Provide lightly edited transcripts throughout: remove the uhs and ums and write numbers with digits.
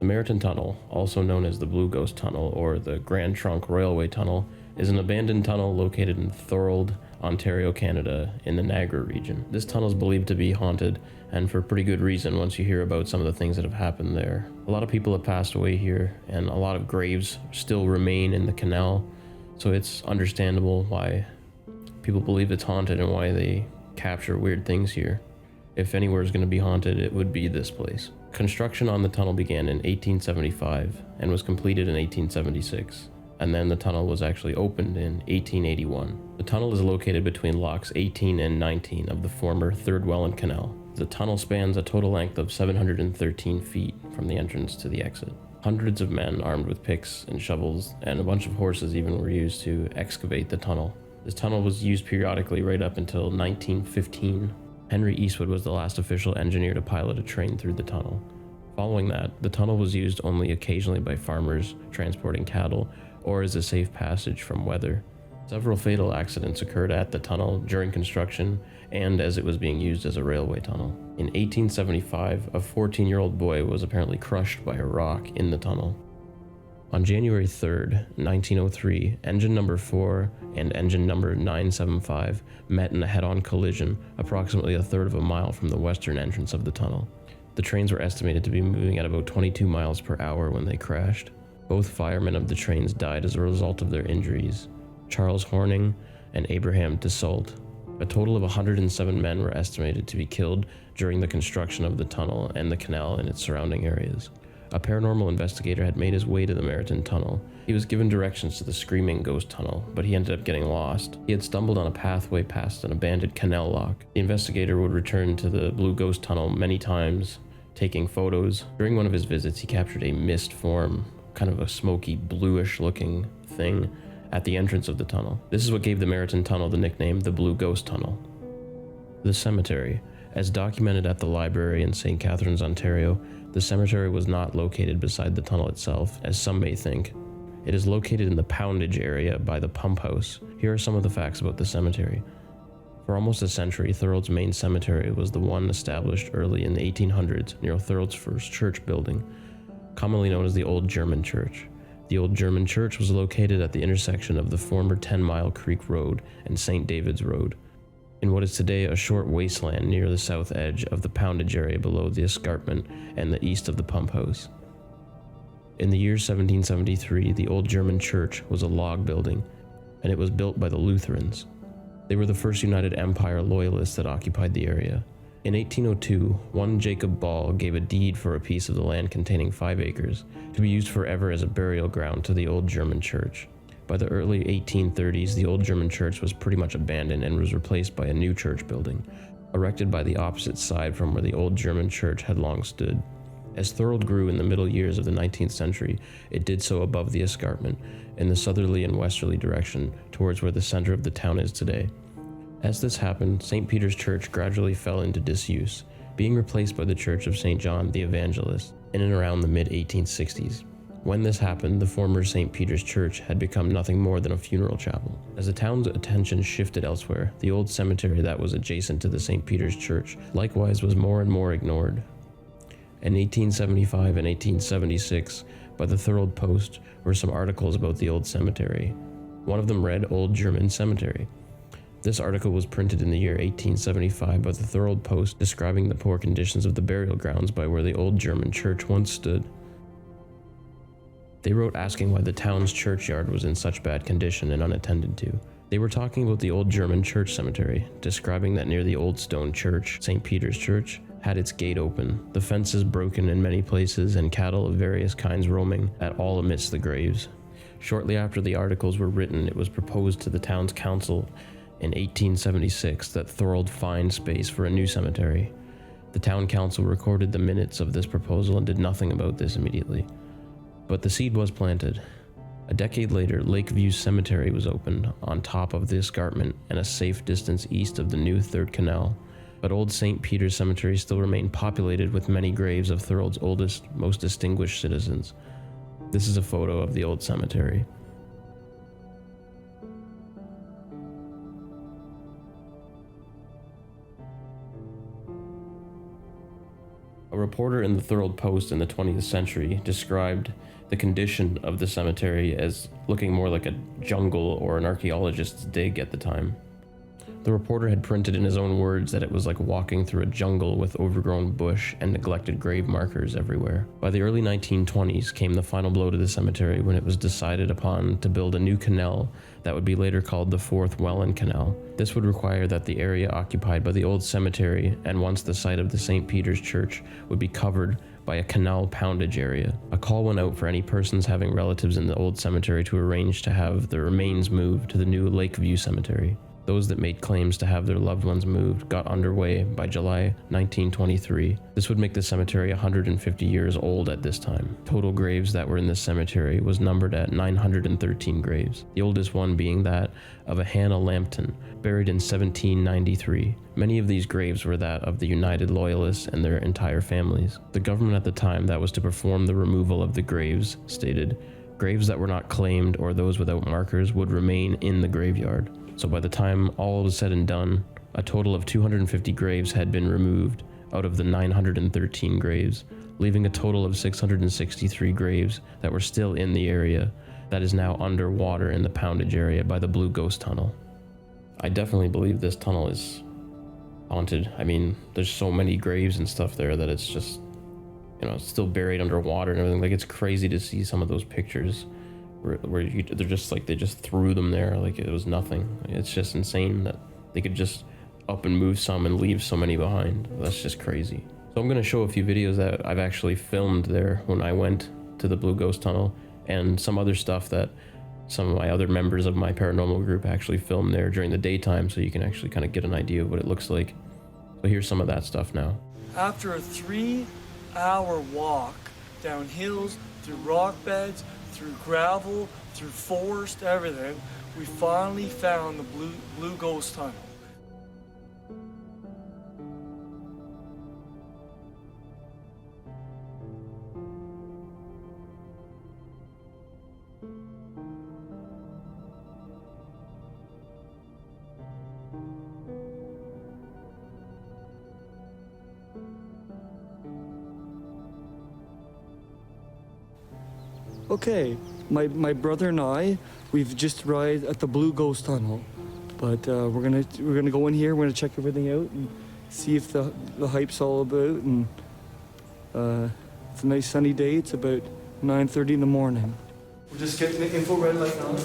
Merritton Tunnel, also known as the Blue Ghost Tunnel or the Grand Trunk Railway Tunnel, is an abandoned tunnel located in Thorold, Ontario, Canada, in the Niagara region. This tunnel is believed to be haunted, and for pretty good reason once you hear about some of the things that have happened there. A lot of people have passed away here, and a lot of graves still remain in the canal, so it's understandable why people believe it's haunted and why they capture weird things here. If anywhere is going to be haunted, it would be this place. Construction on the tunnel began in 1875 and was completed in 1876, and then the tunnel was actually opened in 1881. The tunnel is located between locks 18 and 19 of the former 3rd Welland Canal. The tunnel spans a total length of 713 feet from the entrance to the exit. Hundreds of men armed with picks and shovels, and a bunch of horses even were used to excavate the tunnel. This tunnel was used periodically right up until 1915. Henry Eastwood was the last official engineer to pilot a train through the tunnel. Following that, the tunnel was used only occasionally by farmers transporting cattle or as a safe passage from weather. Several fatal accidents occurred at the tunnel during construction and as it was being used as a railway tunnel. In 1875, a 14-year-old boy was apparently crushed by a rock in the tunnel. On January 3rd, 1903, engine number 4 and engine number 975 met in a head-on collision approximately a third of a mile from the western entrance of the tunnel. The trains were estimated to be moving at about 22 miles per hour when they crashed. Both firemen of the trains died as a result of their injuries, Charles Horning and Abraham Desault. A total of 107 men were estimated to be killed during the construction of the tunnel and the canal and its surrounding areas. A paranormal investigator had made his way to the Merritton Tunnel. He was given directions to the Screaming Ghost Tunnel, but he ended up getting lost. He had stumbled on a pathway past an abandoned canal lock. The investigator would return to the Blue Ghost Tunnel many times, taking photos. During one of his visits, he captured a mist form, kind of a smoky, bluish looking thing, at the entrance of the tunnel. This is what gave the Merritton Tunnel the nickname the Blue Ghost Tunnel. The cemetery. As documented at the library in St. Catharines, Ontario, the cemetery was not located beside the tunnel itself, as some may think. It is located in the poundage area by the pump house. Here are some of the facts about the cemetery. For almost a century, Thorold's main cemetery was the one established early in the 1800s near Thorold's first church building, commonly known as the Old German Church. The Old German Church was located at the intersection of the former 10 Mile Creek Road and St. David's Road, in what is today a short wasteland near the south edge of the poundage area below the escarpment and the east of the pump house. In the year 1773, the Old German Church was a log building, and it was built by the Lutherans. They were the first United Empire loyalists that occupied the area. In 1802, one Jacob Ball gave a deed for a piece of the land containing 5 acres to be used forever as a burial ground to the Old German Church. By the early 1830s, the Old German Church was pretty much abandoned and was replaced by a new church building, erected by the opposite side from where the Old German Church had long stood. As Thorold grew in the middle years of the 19th century, it did so above the escarpment, in the southerly and westerly direction, towards where the center of the town is today. As this happened, St. Peter's Church gradually fell into disuse, being replaced by the Church of St. John the Evangelist in and around the mid-1860s. When this happened, the former St. Peter's Church had become nothing more than a funeral chapel. As the town's attention shifted elsewhere, the old cemetery that was adjacent to the St. Peter's Church likewise was more and more ignored. In 1875 and 1876, by the Thorold Post, were some articles about the old cemetery. One of them read Old German Cemetery. This article was printed in the year 1875 by the Thorold Post, describing the poor conditions of the burial grounds by where the Old German Church once stood. They wrote asking why the town's churchyard was in such bad condition and unattended to. They were talking about the Old German Church Cemetery, describing that near the old stone church, St. Peter's Church, had its gate open, the fences broken in many places, and cattle of various kinds roaming at all amidst the graves. Shortly after the articles were written, it was proposed to the town's council in 1876 that Thorold find space for a new cemetery. The town council recorded the minutes of this proposal and did nothing about this immediately. But the seed was planted. A decade later, Lakeview Cemetery was opened on top of the escarpment and a safe distance east of the new Third Canal. But Old St. Peter's Cemetery still remained populated with many graves of Thorold's oldest, most distinguished citizens. This is a photo of the old cemetery. A reporter in the Thorold Post in the 20th century described the condition of the cemetery as looking more like a jungle or an archaeologist's dig at the time. The reporter had printed in his own words that it was like walking through a jungle with overgrown bush and neglected grave markers everywhere. By the early 1920s came the final blow to the cemetery when it was decided upon to build a new canal that would be later called the Fourth Welland Canal. This would require that the area occupied by the old cemetery and once the site of the St. Peter's Church would be covered by a canal poundage area. A call went out for any persons having relatives in the old cemetery to arrange to have the remains moved to the new Lakeview Cemetery. Those that made claims to have their loved ones moved got underway by July 1923. This would make the cemetery 150 years old at this time. Total graves that were in this cemetery was numbered at 913 graves, the oldest one being that of a Hannah Lambton, buried in 1793. Many of these graves were that of the United Loyalists and their entire families. The government at the time that was to perform the removal of the graves stated, graves that were not claimed or those without markers would remain in the graveyard. So by the time all was said and done, a total of 250 graves had been removed out of the 913 graves, leaving a total of 663 graves that were still in the area that is now underwater in the poundage area by the Blue Ghost Tunnel. I definitely believe this tunnel is haunted. I mean, there's so many graves and stuff there that it's just, it's still buried underwater and everything. Like, it's crazy to see some of those pictures where they're just like, they just threw them there like it was nothing. It's just insane that they could just up and move some and leave so many behind. That's just crazy. So I'm going to show a few videos that I've actually filmed there when I went to the Blue Ghost Tunnel, and some other stuff that some of my other members of my paranormal group actually filmed there during the daytime, so you can actually kind of get an idea of what it looks like. So here's some of that stuff now. After a 3-hour walk down hills, through rock beds, through gravel, through forest, everything, we finally found the Blue Ghost Tunnel. Okay, my brother and I, we've just arrived at the Blue Ghost Tunnel, but we're gonna go in here. We're gonna check everything out and see if the hype's all about. And it's a nice sunny day. It's about 9:30 in the morning. We're just getting the infrared light on.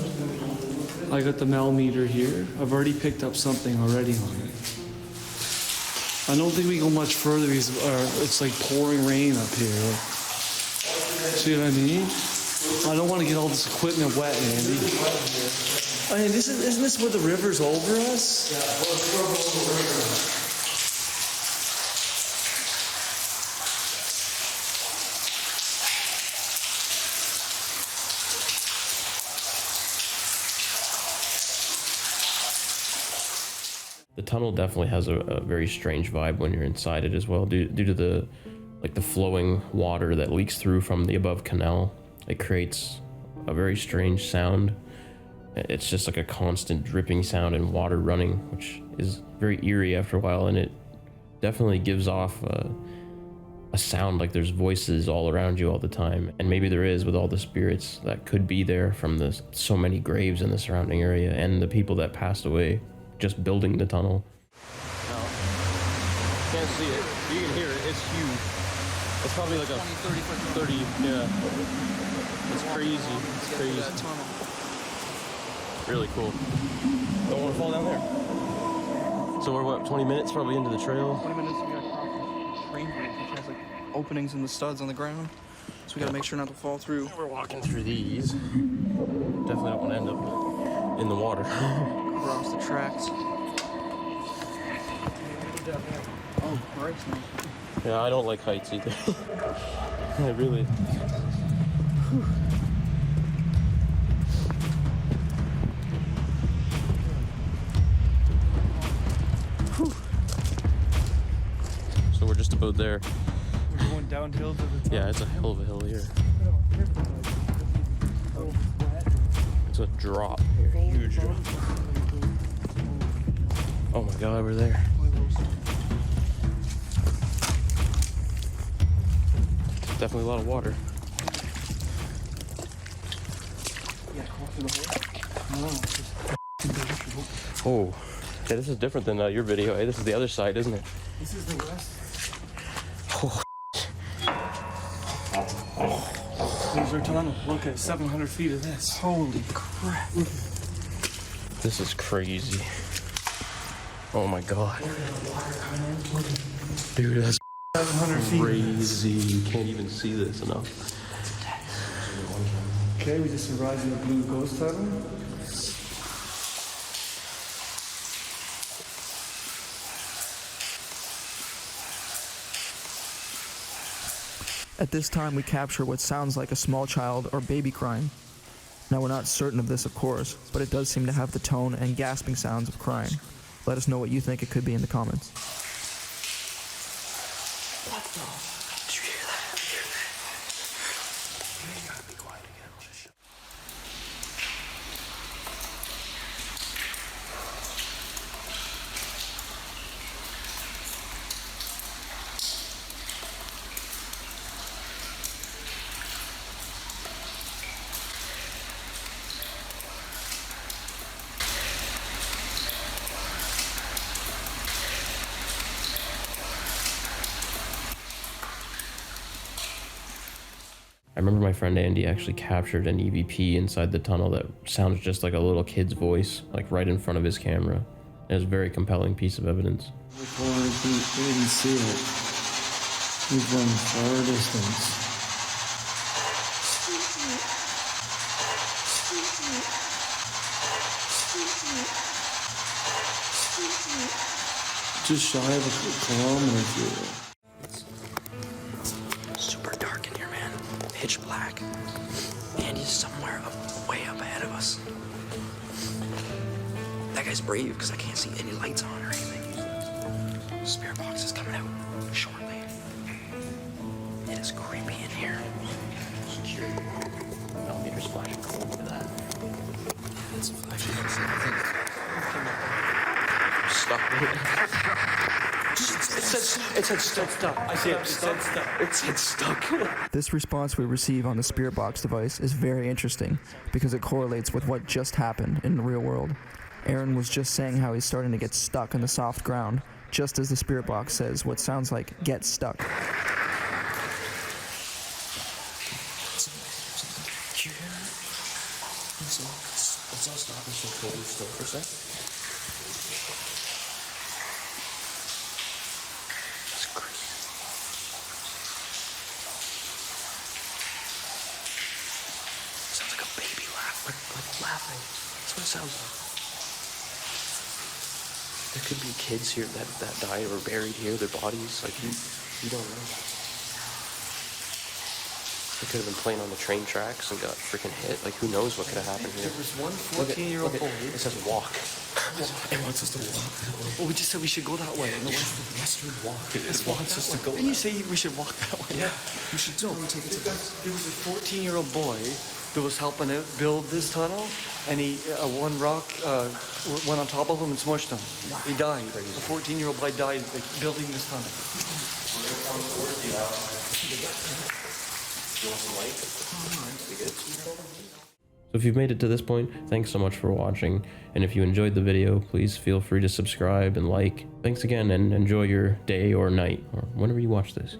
I got the mal meter here. I've already picked up something already on it. I don't think we go much further because it's like pouring rain up here. See what I mean? I don't want to get all this equipment wet, Andy. I mean, isn't this where the river's over us? Yeah, well, it's over the river. The tunnel definitely has a very strange vibe when you're inside it as well, due to the flowing water that leaks through from the above canal. It creates a very strange sound. It's just like a constant dripping sound and water running, which is very eerie after a while, and it definitely gives off a sound like there's voices all around you all the time. And maybe there is with all the spirits that could be there from the so many graves in the surrounding area and the people that passed away just building the tunnel. No, can't see it. You can hear it. It's huge. It's probably like a 30, yeah. It's crazy. It's crazy. Really cool. Don't want to fall down there. So we're what, 20 minutes probably into the trail? 20 minutes, we gotta cross the train bridge, which has like openings in the studs on the ground. So we gotta make sure not to fall through. We're walking through these. Definitely don't want to end up in the water. Across the tracks. Oh, right. Yeah, I don't like heights either. I really. So we're just about there. We're going downhill to the top. Yeah, it's a hell of a hill here. It's a drop here, huge drop. Oh my god, we're there. definitely a lot of water. Yeah, crawl through the hole. No, Oh, yeah, this is different than your video. This is the other side, isn't it? this is the west. Oh, There's our tunnel. Look at 700 feet of this. Holy crap. this is crazy. Oh my god. Dude, that's 700 feet. crazy. You can't even see this enough. Okay, we just arrived in the blue ghost tunnel. At this time, we capture what sounds like a small child or baby crying. Now, we're not certain of this, of course, but it does seem to have the tone and gasping sounds of crying. Let us know what you think it could be in the comments. What the? Did you hear that? You gotta be quiet again. I remember my friend Andy actually captured an EVP inside the tunnel that sounds just like a little kid's voice, like right in front of his camera. It was a very compelling piece of evidence. We didn't see it. We've run far distance. Just shy of a kilometer here. Super dark in here, man. Pitch black. Andy's somewhere way up ahead of us. That guy's brave because I can't see any lights on or anything. Spirit box is coming out shortly. It is creepy in here. Millimeters flashing. Look at that. It's flashing. I'm stuck. It said stuck. I see it. It said stuck. It said stuck. This response we receive on the Spirit Box device is very interesting because it correlates with what just happened in the real world. Aaron was just saying how he's starting to get stuck in the soft ground, just as the Spirit Box says what sounds like get stuck. Did you hear that? Let's all stop and just hold still for a sec. That's crazy. Sounds like a baby laugh, like laughing. That's what it sounds like. There could be kids here that died or buried here, their bodies, like you don't know. They could have been playing on the train tracks and got freaking hit. Like, who knows what could have happened here. There was one 14-year-old boy. It says walk. It wants us to walk. Well, we just said we should go that way. The western walk. It wants us to go. Didn't you say we should walk that way? Yeah. We should go and take it to There was a 14-year-old boy that was helping out build this tunnel, and he one rock went on top of him and smushed him. He died. A 14-year-old boy died building this tunnel. So if you've made it to this point, thanks so much for watching. And if you enjoyed the video, please feel free to subscribe and like. Thanks again, and enjoy your day or night, or whenever you watch this,